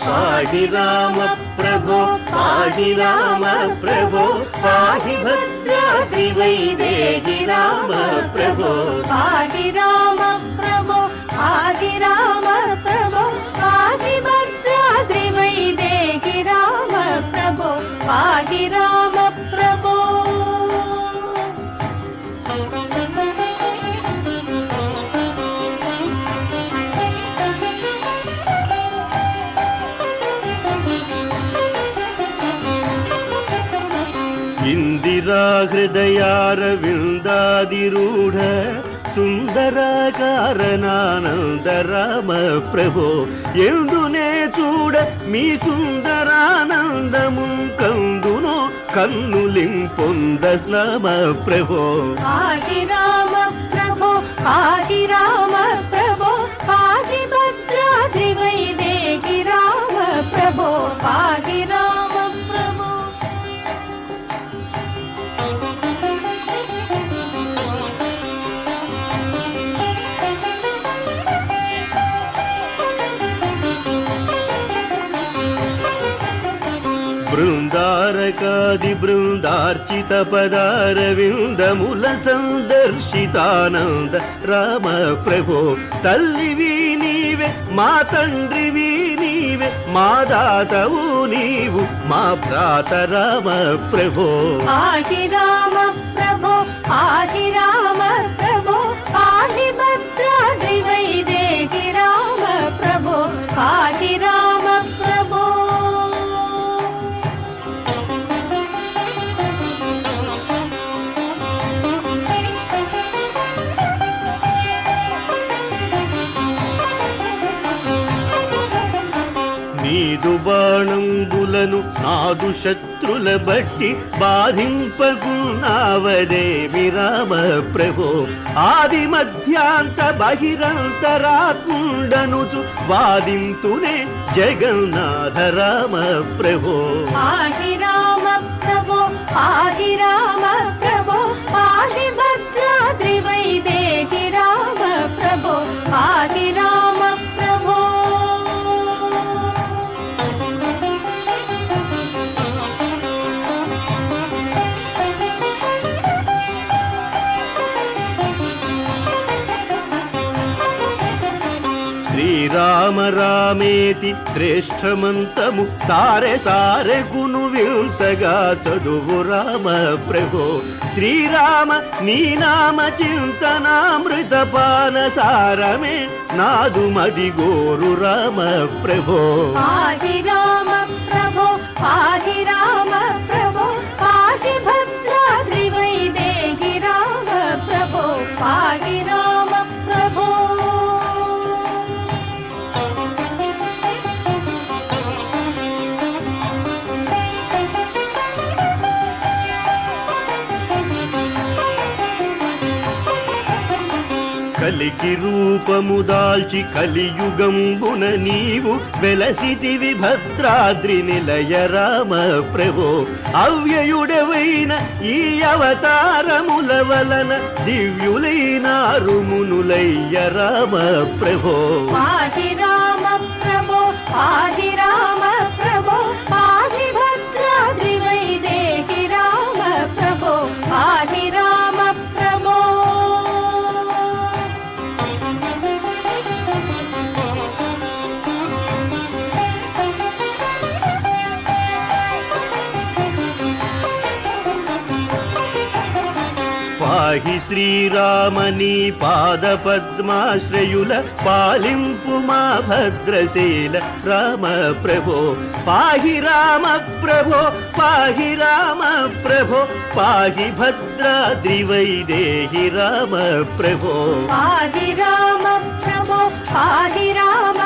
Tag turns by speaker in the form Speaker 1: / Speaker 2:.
Speaker 1: पाहि राम प्रभो पाहि राम प्रभो पाहि भद्राद्रिवैदेहि राम प्रभो
Speaker 2: पाहि राम प्रभो पाहि राम प्रभो पाहि भद्राद्रिवैदेहि राम प्रभो पाहि राम प्रभो
Speaker 1: इंदिरा हृदयारविंदादिरूढ़ सुंदराकारणानंद राम प्रभो ಎಂದುನೇ చూడ మీ సుందరానందము కందునో కన్నులింపొంద రామ ప్రభో
Speaker 2: పాहि రామ ప్రభో పాहि రామ ప్రభో పాहि భద్రాద్రివైదేహి రామ ప్రభో పాहि రామ ప్రభో
Speaker 1: బృందారకాది బృందార్చిత పదారవిందముల సందర్శితానంద రామ ప్రభో తల్లివి నీవే మా తండ్రివి నీవే మా దాతవు నీవు మా భ్రాత రామ ప్రభో
Speaker 2: పాहि రామ ప్రభో పాहि రామ ప్రభో పాहि భద్రాద్రివైదేహి రామ ప్రభో పాहि రామ ప్రభో
Speaker 1: నీదు బాణంబులను నాదు శత్రుల బట్టి బాధింపగున్నావదేమి రామ ప్రభో ఆది మధ్యాంత బహిరంతరాత్ముండనుచు వాదింతునే జగన్నాథ రామ ప్రభో
Speaker 2: పాहि రామ ప్రభో పాहि రామ ప్రభో పాहि భద్రాద్రివైదేహి రామ ప్రభో పాहि రామ ప్రభో
Speaker 1: శ్రీరామ రామేతి శ్రేష్టమంతము సారె సారె గును వింతగా చదువు రామ ప్రభో శ్రీరామ నీ నామ చింతనామృత పాన సారమే నాదు మది గోరు రామ ప్రభో
Speaker 2: పాहि రామ ప్రభో పాहि రామ ప్రభో పాहि భద్రాద్రివైదేహి రామ ప్రభో పాहि రామ ప్రభో
Speaker 1: కలికి రూపము దాల్చి కలియుగంబున నీవు వెలసితివి భద్రాద్రి నిలయ రామ ప్రభో అవ్యయుడవైన ఈ అవతారముల వలన దివ్యులైనారు మునులయ్య రామ ప్రభో
Speaker 2: పాहि రామ ప్రభో పాहि రామ ప్రభో పాहि భద్రాద్రివైదేహి రామ ప్రభో పాहि రామ ప్రభో
Speaker 1: పాహి శ్రీరామని పాద పద్మాశ్రయుల పాలింపు మా భద్రశీల రామ ప్రభో పాహి రామ ప్రభో పాహి రామ ప్రభో పాహి భద్రాద్రివైదేహి రామ ప్రభో
Speaker 2: పాहि రామ ప్రభో పాहि రామ